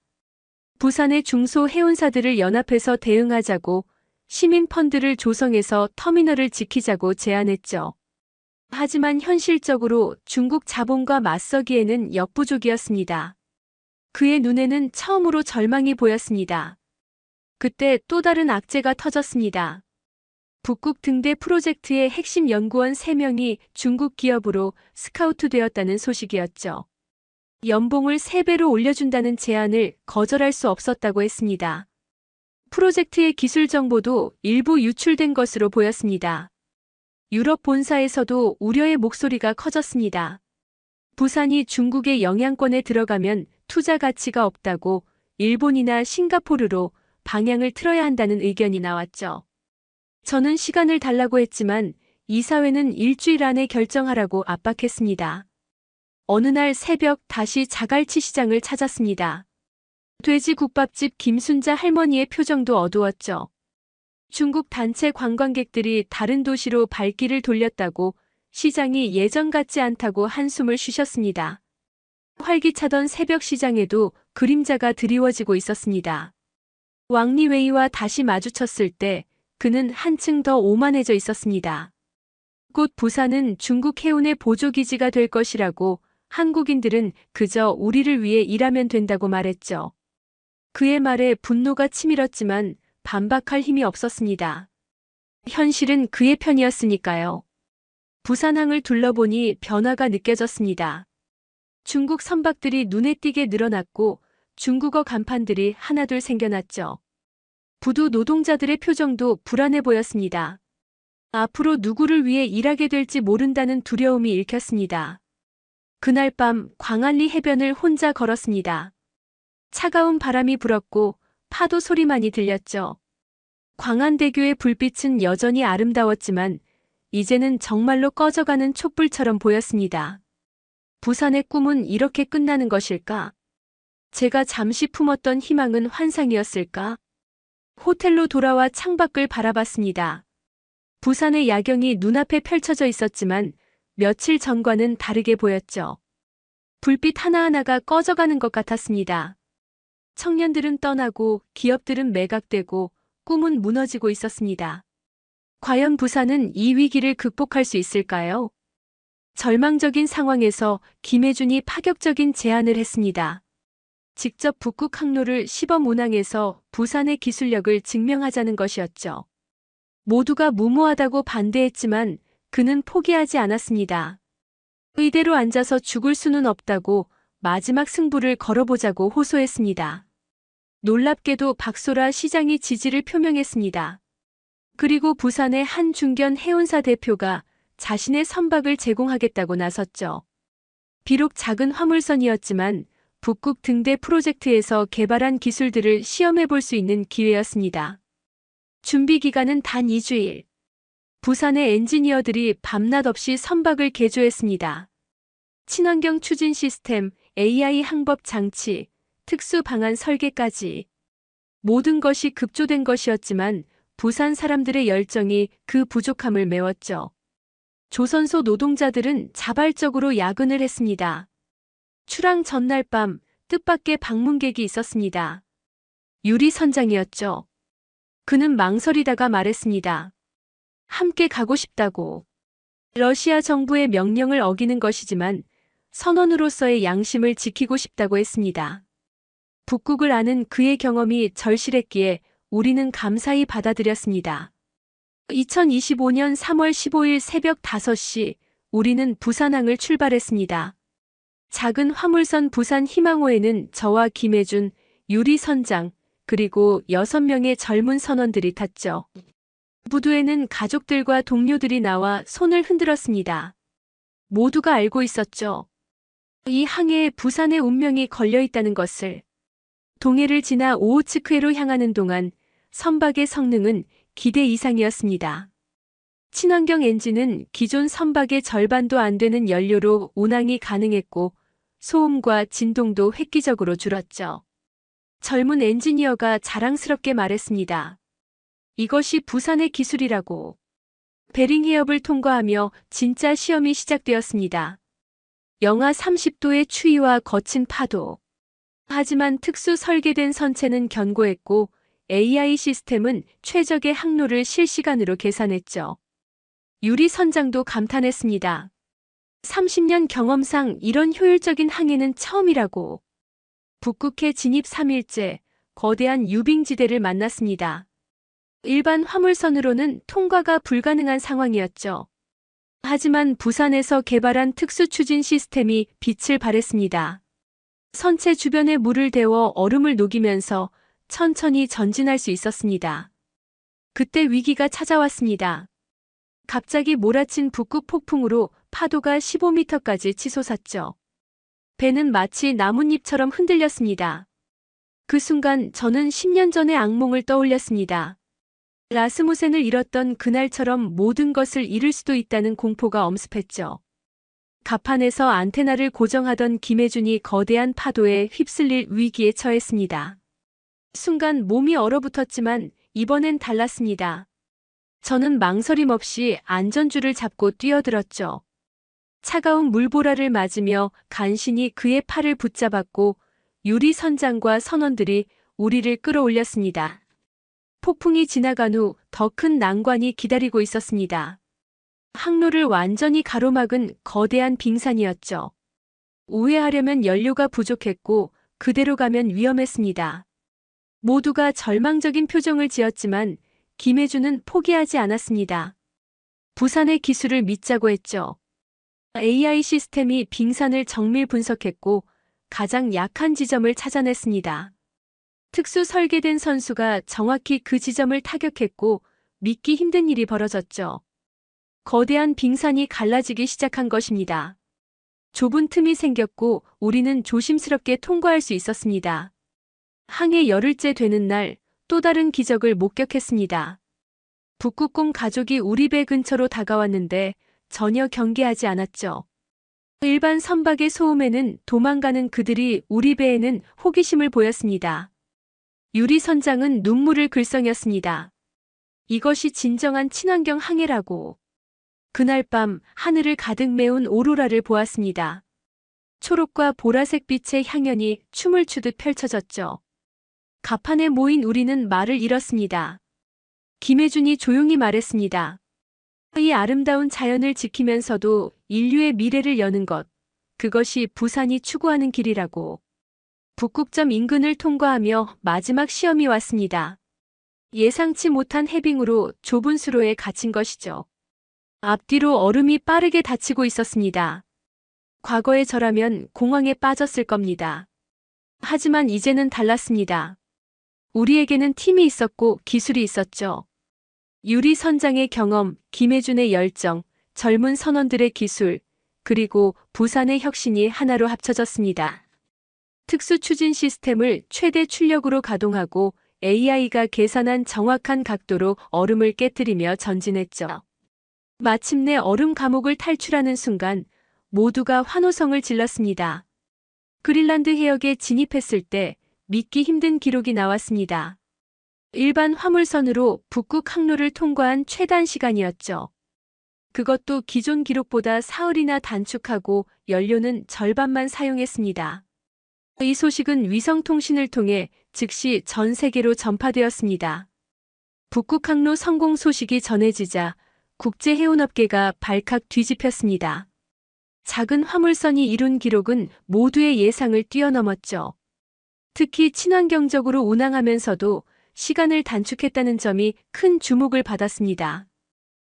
부산의 중소해운사들을 연합해서 대응하자고, 시민 펀드를 조성해서 터미널을 지키자고 제안했죠. 하지만 현실적으로 중국 자본과 맞서기에는 역부족이었습니다. 그의 눈에는 처음으로 절망이 보였습니다. 그때 또 다른 악재가 터졌습니다. 북극 등대 프로젝트의 핵심 연구원 3명이 중국 기업으로 스카우트되었다는 소식이었죠. 연봉을 3배로 올려준다는 제안을 거절할 수 없었다고 했습니다. 프로젝트의 기술 정보도 일부 유출된 것으로 보였습니다. 유럽 본사에서도 우려의 목소리가 커졌습니다. 부산이 중국의 영향권에 들어가면 투자 가치가 없다고 일본이나 싱가포르로 방향을 틀어야 한다는 의견이 나왔죠. 저는 시간을 달라고 했지만 이사회는 일주일 안에 결정하라고 압박했습니다. 어느 날 새벽 다시 자갈치 시장을 찾았습니다. 돼지국밥집 김순자 할머니의 표정도 어두웠죠. 중국 단체 관광객들이 다른 도시로 발길을 돌렸다고 시장이 예전 같지 않다고 한숨을 쉬셨습니다. 활기차던 새벽 시장에도 그림자가 드리워지고 있었습니다. 왕리웨이와 다시 마주쳤을 때 그는 한층 더 오만해져 있었습니다. 곧 부산은 중국 해운의 보조기지가 될 것이라고 한국인들은 그저 우리를 위해 일하면 된다고 말했죠. 그의 말에 분노가 치밀었지만 반박할 힘이 없었습니다. 현실은 그의 편이었으니까요. 부산항을 둘러보니 변화가 느껴졌습니다. 중국 선박들이 눈에 띄게 늘어났고 중국어 간판들이 하나둘 생겨났죠. 부두 노동자들의 표정도 불안해 보였습니다. 앞으로 누구를 위해 일하게 될지 모른다는 두려움이 읽혔습니다. 그날 밤 광안리 해변을 혼자 걸었습니다. 차가운 바람이 불었고 파도 소리만이 들렸죠. 광안대교의 불빛은 여전히 아름다웠지만 이제는 정말로 꺼져가는 촛불처럼 보였습니다. 부산의 꿈은 이렇게 끝나는 것일까? 제가 잠시 품었던 희망은 환상이었을까? 호텔로 돌아와 창밖을 바라봤습니다. 부산의 야경이 눈앞에 펼쳐져 있었지만 며칠 전과는 다르게 보였죠. 불빛 하나하나가 꺼져가는 것 같았습니다. 청년들은 떠나고 기업들은 매각되고 꿈은 무너지고 있었습니다. 과연 부산은 이 위기를 극복할 수 있을까요? 절망적인 상황에서 김혜준이 파격적인 제안을 했습니다. 직접 북극 항로를 시범 운항해서 부산의 기술력을 증명하자는 것이었죠. 모두가 무모하다고 반대했지만 그는 포기하지 않았습니다. 의대로 앉아서 죽을 수는 없다고 마지막 승부를 걸어보자고 호소했습니다. 놀랍게도 박소라 시장이 지지를 표명했습니다. 그리고 부산의 한 중견 해운사 대표가 자신의 선박을 제공하겠다고 나섰죠. 비록 작은 화물선이었지만 북극 등대 프로젝트에서 개발한 기술들을 시험해 볼 수 있는 기회였습니다. 준비 기간은 단 2주일. 부산의 엔지니어들이 밤낮 없이 선박을 개조했습니다. 친환경 추진 시스템, AI 항법 장치, 특수 방안 설계까지. 모든 것이 급조된 것이었지만 부산 사람들의 열정이 그 부족함을 메웠죠. 조선소 노동자들은 자발적으로 야근을 했습니다. 출항 전날 밤 뜻밖의 방문객이 있었습니다. 유리 선장이었죠. 그는 망설이다가 말했습니다. 함께 가고 싶다고. 러시아 정부의 명령을 어기는 것이지만 선원으로서의 양심을 지키고 싶다고 했습니다. 북극을 아는 그의 경험이 절실했기에 우리는 감사히 받아들였습니다. 2025년 3월 15일 새벽 5시 우리는 부산항을 출발했습니다. 작은 화물선 부산 희망호에는 저와 김혜준, 유리 선장, 그리고 6명의 젊은 선원들이 탔죠. 부두에는 가족들과 동료들이 나와 손을 흔들었습니다. 모두가 알고 있었죠. 이 항해에 부산의 운명이 걸려 있다는 것을. 동해를 지나 오호츠크해로 향하는 동안 선박의 성능은 기대 이상이었습니다. 친환경 엔진은 기존 선박의 절반도 안 되는 연료로 운항이 가능했고 소음과 진동도 획기적으로 줄었죠. 젊은 엔지니어가 자랑스럽게 말했습니다. 이것이 부산의 기술이라고. 베링 해협을 통과하며 진짜 시험이 시작되었습니다. 영하 30도의 추위와 거친 파도. 하지만 특수 설계된 선체는 견고했고 AI 시스템은 최적의 항로를 실시간으로 계산했죠. 유리 선장도 감탄했습니다. 30년 경험상 이런 효율적인 항해는 처음이라고. 북극해 진입 3일째, 거대한 유빙지대를 만났습니다. 일반 화물선으로는 통과가 불가능한 상황이었죠. 하지만 부산에서 개발한 특수 추진 시스템이 빛을 발했습니다. 선체 주변에 물을 데워 얼음을 녹이면서 천천히 전진할 수 있었습니다. 그때 위기가 찾아왔습니다. 갑자기 몰아친 북극 폭풍으로 파도가 15m까지 치솟았죠. 배는 마치 나뭇잎처럼 흔들렸습니다. 그 순간 저는 10년 전의 악몽을 떠올렸습니다. 라스무센을 잃었던 그날처럼 모든 것을 잃을 수도 있다는 공포가 엄습했죠. 갑판에서 안테나를 고정하던 김혜준이 거대한 파도에 휩쓸릴 위기에 처했습니다. 순간 몸이 얼어붙었지만 이번엔 달랐습니다. 저는 망설임 없이 안전줄을 잡고 뛰어들었죠. 차가운 물보라를 맞으며 간신히 그의 팔을 붙잡았고 유리 선장과 선원들이 우리를 끌어올렸습니다. 폭풍이 지나간 후 더 큰 난관이 기다리고 있었습니다. 항로를 완전히 가로막은 거대한 빙산이었죠. 우회하려면 연료가 부족했고 그대로 가면 위험했습니다. 모두가 절망적인 표정을 지었지만 김혜준은 포기하지 않았습니다. 부산의 기술을 믿자고 했죠. AI 시스템이 빙산을 정밀 분석했고 가장 약한 지점을 찾아냈습니다. 특수 설계된 선수가 정확히 그 지점을 타격했고 믿기 힘든 일이 벌어졌죠. 거대한 빙산이 갈라지기 시작한 것입니다. 좁은 틈이 생겼고 우리는 조심스럽게 통과할 수 있었습니다. 항해 열흘째 되는 날 또 다른 기적을 목격했습니다. 북극곰 가족이 우리 배 근처로 다가왔는데 전혀 경계하지 않았죠. 일반 선박의 소음에는 도망가는 그들이 우리 배에는 호기심을 보였습니다. 유리 선장은 눈물을 글썽였습니다. 이것이 진정한 친환경 항해라고. 그날 밤 하늘을 가득 메운 오로라를 보았습니다. 초록과 보라색 빛의 향연이 춤을 추듯 펼쳐졌죠. 갑판에 모인 우리는 말을 잃었습니다. 김혜준이 조용히 말했습니다. 이 아름다운 자연을 지키면서도 인류의 미래를 여는 것, 그것이 부산이 추구하는 길이라고. 북극점 인근을 통과하며 마지막 시험이 왔습니다. 예상치 못한 해빙으로 좁은 수로에 갇힌 것이죠. 앞뒤로 얼음이 빠르게 닫히고 있었습니다. 과거의 저라면 공황에 빠졌을 겁니다. 하지만 이제는 달랐습니다. 우리에게는 팀이 있었고 기술이 있었죠. 유리 선장의 경험, 김혜준의 열정, 젊은 선원들의 기술, 그리고 부산의 혁신이 하나로 합쳐졌습니다. 특수 추진 시스템을 최대 출력으로 가동하고 AI가 계산한 정확한 각도로 얼음을 깨뜨리며 전진했죠. 마침내 얼음 감옥을 탈출하는 순간 모두가 환호성을 질렀습니다. 그린란드 해역에 진입했을 때 믿기 힘든 기록이 나왔습니다. 일반 화물선으로 북극 항로를 통과한 최단 시간이었죠. 그것도 기존 기록보다 사흘이나 단축하고 연료는 절반만 사용했습니다. 이 소식은 위성통신을 통해 즉시 전 세계로 전파되었습니다. 북극 항로 성공 소식이 전해지자 국제해운업계가 발칵 뒤집혔습니다. 작은 화물선이 이룬 기록은 모두의 예상을 뛰어넘었죠. 특히 친환경적으로 운항하면서도 시간을 단축했다는 점이 큰 주목을 받았습니다.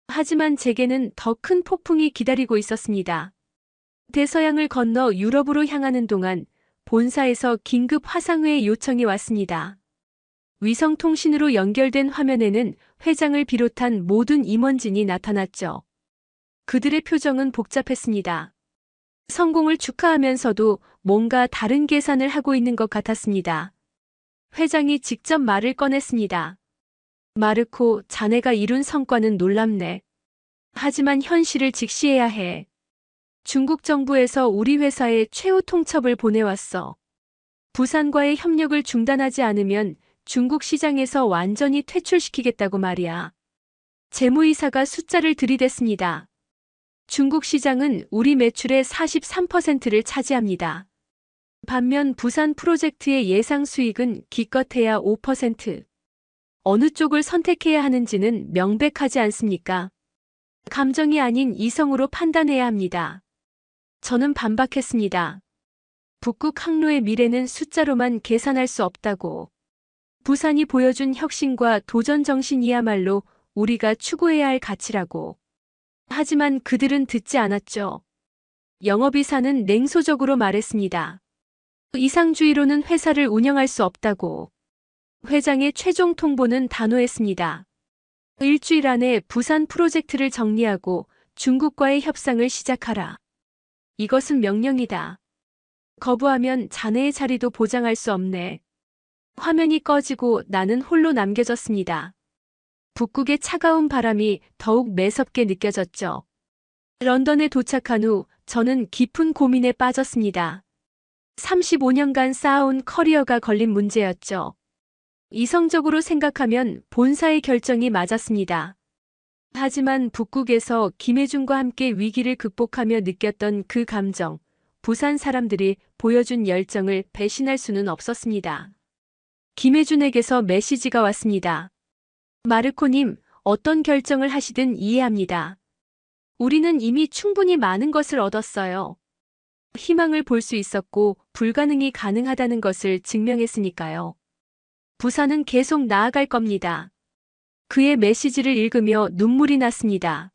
하지만 제게는 더 큰 폭풍이 기다리고 있었습니다. 대서양을 건너 유럽으로 향하는 동안 본사에서 긴급 화상회의 요청이 왔습니다. 위성통신으로 연결된 화면에는 회장을 비롯한 모든 임원진이 나타났죠. 그들의 표정은 복잡했습니다. 성공을 축하하면서도 뭔가 다른 계산을 하고 있는 것 같았습니다. 회장이 직접 말을 꺼냈습니다. 마르코, 자네가 이룬 성과는 놀랍네. 하지만 현실을 직시해야 해. 중국 정부에서 우리 회사에 최후 통첩을 보내왔어. 부산과의 협력을 중단하지 않으면 중국 시장에서 완전히 퇴출시키겠다고 말이야. 재무이사가 숫자를 들이댔습니다. 중국 시장은 우리 매출의 43%를 차지합니다. 반면 부산 프로젝트의 예상 수익은 기껏해야 5%. 어느 쪽을 선택해야 하는지는 명백하지 않습니까? 감정이 아닌 이성으로 판단해야 합니다. 저는 반박했습니다. 북극 항로의 미래는 숫자로만 계산할 수 없다고. 부산이 보여준 혁신과 도전 정신이야말로 우리가 추구해야 할 가치라고. 하지만 그들은 듣지 않았죠. 영업이사는 냉소적으로 말했습니다. 이상주의로는 회사를 운영할 수 없다고. 회장의 최종 통보는 단호했습니다. 일주일 안에 부산 프로젝트를 정리하고 중국과의 협상을 시작하라. 이것은 명령이다. 거부하면 자네의 자리도 보장할 수 없네. 화면이 꺼지고 나는 홀로 남겨졌습니다. 북극의 차가운 바람이 더욱 매섭게 느껴졌죠. 런던에 도착한 후 저는 깊은 고민에 빠졌습니다. 35년간 쌓아온 커리어가 걸린 문제였죠. 이성적으로 생각하면 본사의 결정이 맞았습니다. 하지만 북극에서 김혜준과 함께 위기를 극복하며 느꼈던 그 감정, 부산 사람들이 보여준 열정을 배신할 수는 없었습니다. 김혜준에게서 메시지가 왔습니다. 마르코님, 어떤 결정을 하시든 이해합니다. 우리는 이미 충분히 많은 것을 얻었어요. 희망을 볼 수 있었고 불가능이 가능하다는 것을 증명했으니까요. 부산은 계속 나아갈 겁니다. 그의 메시지를 읽으며 눈물이 났습니다.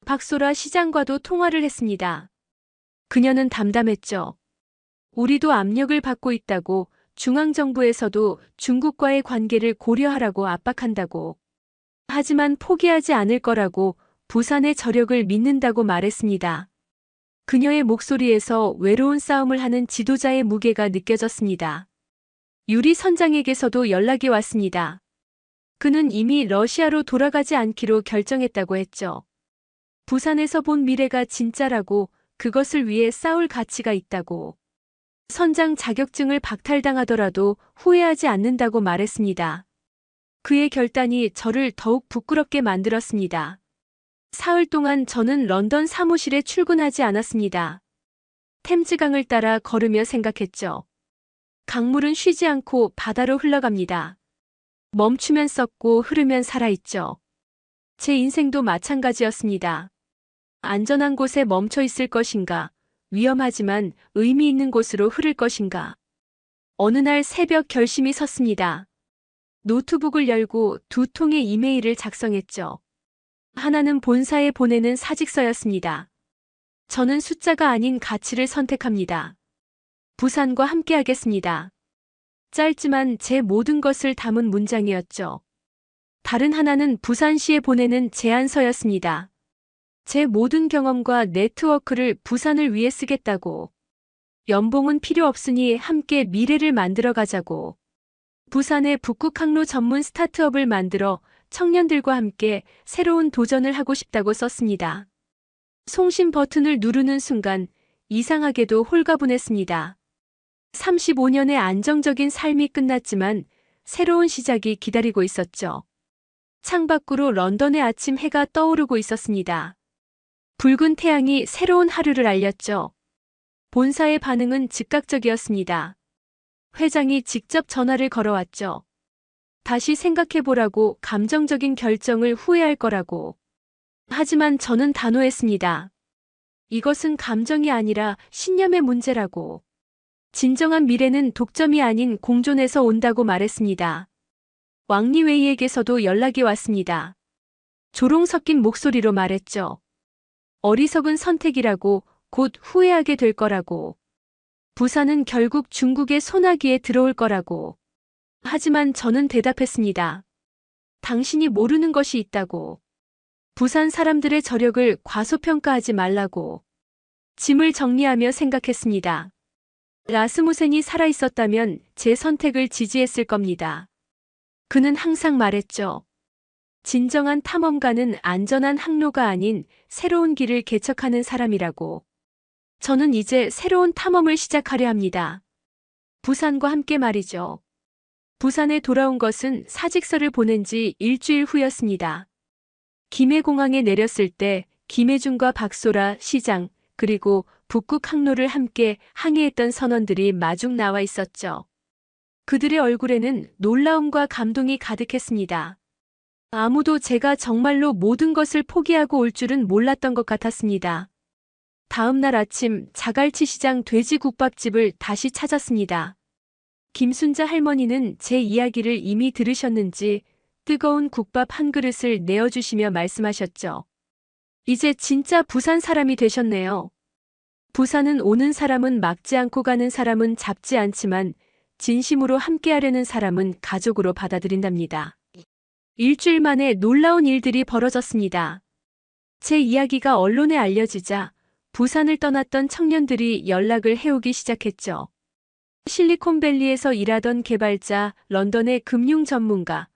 박소라 시장과도 통화를 했습니다. 그녀는 담담했죠. 우리도 압력을 받고 있다고, 중앙정부에서도 중국과의 관계를 고려하라고 압박한다고. 하지만 포기하지 않을 거라고, 부산의 저력을 믿는다고 말했습니다. 그녀의 목소리에서 외로운 싸움을 하는 지도자의 무게가 느껴졌습니다. 유리 선장에게서도 연락이 왔습니다. 그는 이미 러시아로 돌아가지 않기로 결정했다고 했죠. 부산에서 본 미래가 진짜라고, 그것을 위해 싸울 가치가 있다고. 선장 자격증을 박탈당하더라도 후회하지 않는다고 말했습니다. 그의 결단이 저를 더욱 부끄럽게 만들었습니다. 사흘 동안 저는 런던 사무실에 출근하지 않았습니다. 템즈강을 따라 걸으며 생각했죠. 강물은 쉬지 않고 바다로 흘러갑니다. 멈추면 썩고 흐르면 살아있죠. 제 인생도 마찬가지였습니다. 안전한 곳에 멈춰 있을 것인가, 위험하지만 의미 있는 곳으로 흐를 것인가. 어느 날 새벽 결심이 섰습니다. 노트북을 열고 2통의 이메일을 작성했죠. 하나는 본사에 보내는 사직서였습니다. 저는 숫자가 아닌 가치를 선택합니다. 부산과 함께하겠습니다. 짧지만 제 모든 것을 담은 문장이었죠. 다른 하나는 부산시에 보내는 제안서였습니다. 제 모든 경험과 네트워크를 부산을 위해 쓰겠다고. 연봉은 필요 없으니 함께 미래를 만들어 가자고. 부산의 북극 항로 전문 스타트업을 만들어 청년들과 함께 새로운 도전을 하고 싶다고 썼습니다. 송신 버튼을 누르는 순간 이상하게도 홀가분했습니다. 35년의 안정적인 삶이 끝났지만 새로운 시작이 기다리고 있었죠. 창밖으로 런던의 아침 해가 떠오르고 있었습니다. 붉은 태양이 새로운 하루를 알렸죠. 본사의 반응은 즉각적이었습니다. 회장이 직접 전화를 걸어왔죠. 다시 생각해보라고, 감정적인 결정을 후회할 거라고. 하지만 저는 단호했습니다. 이것은 감정이 아니라 신념의 문제라고. 진정한 미래는 독점이 아닌 공존에서 온다고 말했습니다. 왕리웨이에게서도 연락이 왔습니다. 조롱 섞인 목소리로 말했죠. 어리석은 선택이라고, 곧 후회하게 될 거라고. 부산은 결국 중국의 소나기에 들어올 거라고. 하지만 저는 대답했습니다. 당신이 모르는 것이 있다고. 부산 사람들의 저력을 과소평가하지 말라고. 짐을 정리하며 생각했습니다. 라스무센이 살아있었다면 제 선택을 지지했을 겁니다. 그는 항상 말했죠. 진정한 탐험가는 안전한 항로가 아닌 새로운 길을 개척하는 사람이라고. 저는 이제 새로운 탐험을 시작하려 합니다. 부산과 함께 말이죠. 부산에 돌아온 것은 사직서를 보낸 지 일주일 후였습니다. 김해공항에 내렸을 때 김혜준과 박소라 시장, 그리고 북극 항로를 함께 항해했던 선원들이 마중 나와 있었죠. 그들의 얼굴에는 놀라움과 감동이 가득했습니다. 아무도 제가 정말로 모든 것을 포기하고 올 줄은 몰랐던 것 같았습니다. 다음 날 아침 자갈치 시장 돼지국밥집을 다시 찾았습니다. 김순자 할머니는 제 이야기를 이미 들으셨는지 뜨거운 국밥 한 그릇을 내어주시며 말씀하셨죠. 이제 진짜 부산 사람이 되셨네요. 부산은 오는 사람은 막지 않고 가는 사람은 잡지 않지만 진심으로 함께하려는 사람은 가족으로 받아들인답니다. 일주일 만에 놀라운 일들이 벌어졌습니다. 제 이야기가 언론에 알려지자 부산을 떠났던 청년들이 연락을 해오기 시작했죠. 실리콘밸리에서 일하던 개발자, 런던의 금융 전문가,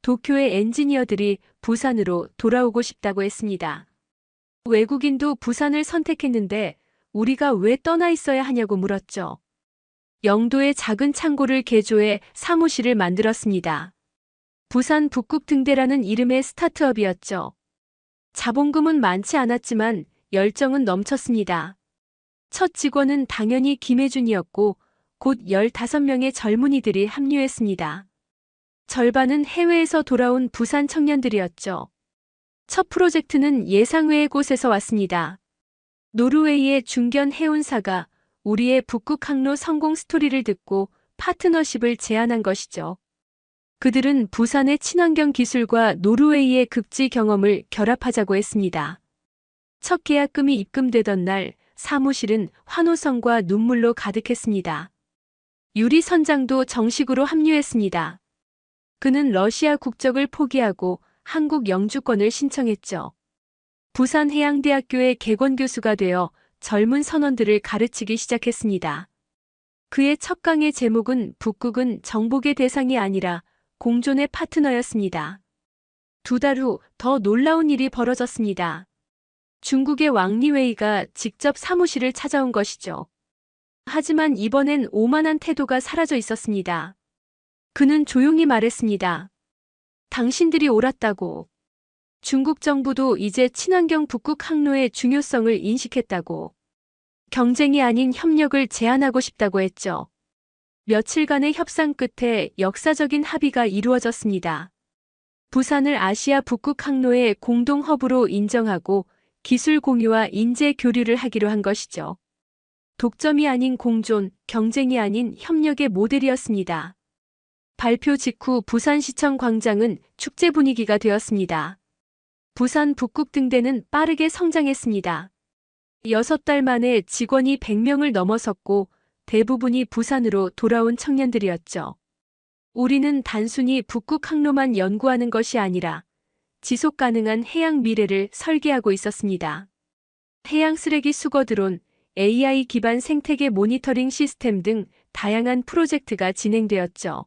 도쿄의 엔지니어들이 부산으로 돌아오고 싶다고 했습니다. 외국인도 부산을 선택했는데 우리가 왜 떠나 있어야 하냐고 물었죠. 영도에 작은 창고를 개조해 사무실을 만들었습니다. 부산 북극등대라는 이름의 스타트업이었죠. 자본금은 많지 않았지만 열정은 넘쳤습니다. 첫 직원은 당연히 김혜준이었고 곧 15명의 젊은이들이 합류했습니다. 절반은 해외에서 돌아온 부산 청년들이었죠. 첫 프로젝트는 예상외의 곳에서 왔습니다. 노르웨이의 중견 해운사가 우리의 북극 항로 성공 스토리를 듣고 파트너십을 제안한 것이죠. 그들은 부산의 친환경 기술과 노르웨이의 극지 경험을 결합하자고 했습니다. 첫 계약금이 입금되던 날 사무실은 환호성과 눈물로 가득했습니다. 유리 선장도 정식으로 합류했습니다. 그는 러시아 국적을 포기하고 한국 영주권을 신청했죠. 부산해양대학교의 객원교수가 되어 젊은 선원들을 가르치기 시작했습니다. 그의 첫 강의 제목은 북극은 정복의 대상이 아니라 공존의 파트너였습니다. 2달 후 더 놀라운 일이 벌어졌습니다. 중국의 왕리웨이가 직접 사무실을 찾아온 것이죠. 하지만 이번엔 오만한 태도가 사라져 있었습니다. 그는 조용히 말했습니다. 당신들이 옳았다고. 중국 정부도 이제 친환경 북극 항로의 중요성을 인식했다고. 경쟁이 아닌 협력을 제안하고 싶다고 했죠. 며칠간의 협상 끝에 역사적인 합의가 이루어졌습니다. 부산을 아시아 북극 항로의 공동 허브로 인정하고 기술 공유와 인재 교류를 하기로 한 것이죠. 독점이 아닌 공존, 경쟁이 아닌 협력의 모델이었습니다. 발표 직후 부산시청 광장은 축제 분위기가 되었습니다. 부산 북극등대는 빠르게 성장했습니다. 6달 만에 직원이 100명을 넘어섰고 대부분이 부산으로 돌아온 청년들이었죠. 우리는 단순히 북극 항로만 연구하는 것이 아니라 지속 가능한 해양 미래를 설계하고 있었습니다. 해양 쓰레기 수거 드론, AI 기반 생태계 모니터링 시스템 등 다양한 프로젝트가 진행되었죠.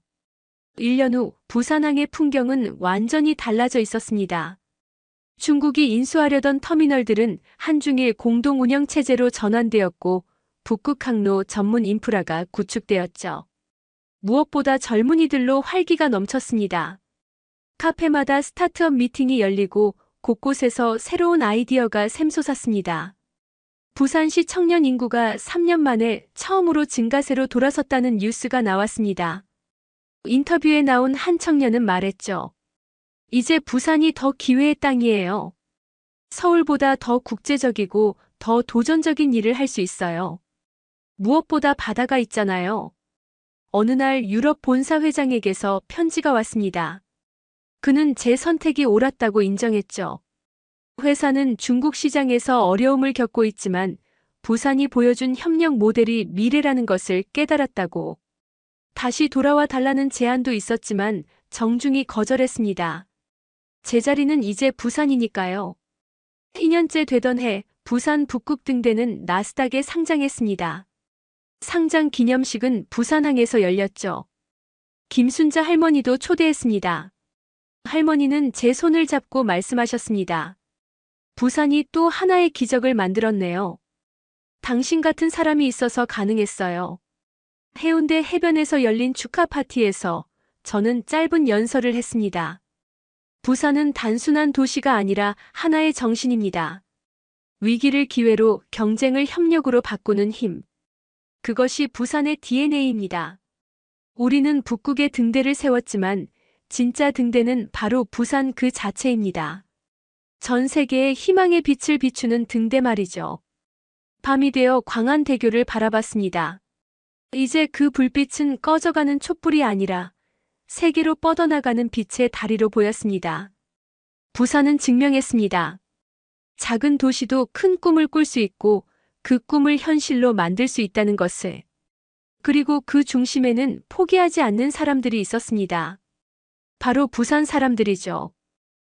1년 후 부산항의 풍경은 완전히 달라져 있었습니다. 중국이 인수하려던 터미널들은 한중일 공동 운영 체제로 전환되었고 북극항로 전문 인프라가 구축되었죠. 무엇보다 젊은이들로 활기가 넘쳤습니다. 카페마다 스타트업 미팅이 열리고 곳곳에서 새로운 아이디어가 샘솟았습니다. 부산시 청년 인구가 3년 만에 처음으로 증가세로 돌아섰다는 뉴스가 나왔습니다. 인터뷰에 나온 한 청년은 말했죠. 이제 부산이 더 기회의 땅이에요. 서울보다 더 국제적이고 더 도전적인 일을 할 수 있어요. 무엇보다 바다가 있잖아요. 어느 날 유럽 본사 회장에게서 편지가 왔습니다. 그는 제 선택이 옳았다고 인정했죠. 회사는 중국 시장에서 어려움을 겪고 있지만 부산이 보여준 협력 모델이 미래라는 것을 깨달았다고. 다시 돌아와 달라는 제안도 있었지만 정중히 거절했습니다. 제 자리는 이제 부산이니까요. 2년째 되던 해 부산 북극등대는 나스닥에 상장했습니다. 상장 기념식은 부산항에서 열렸죠. 김순자 할머니도 초대했습니다. 할머니는 제 손을 잡고 말씀하셨습니다. 부산이 또 하나의 기적을 만들었네요. 당신 같은 사람이 있어서 가능했어요. 해운대 해변에서 열린 축하 파티에서 저는 짧은 연설을 했습니다. 부산은 단순한 도시가 아니라 하나의 정신입니다. 위기를 기회로, 경쟁을 협력으로 바꾸는 힘. 그것이 부산의 DNA입니다. 우리는 북극의 등대를 세웠지만 진짜 등대는 바로 부산 그 자체입니다. 전 세계에 희망의 빛을 비추는 등대 말이죠. 밤이 되어 광안대교를 바라봤습니다. 이제 그 불빛은 꺼져가는 촛불이 아니라 세계로 뻗어나가는 빛의 다리로 보였습니다. 부산은 증명했습니다. 작은 도시도 큰 꿈을 꿀 수 있고 그 꿈을 현실로 만들 수 있다는 것을. 그리고 그 중심에는 포기하지 않는 사람들이 있었습니다. 바로 부산 사람들이죠.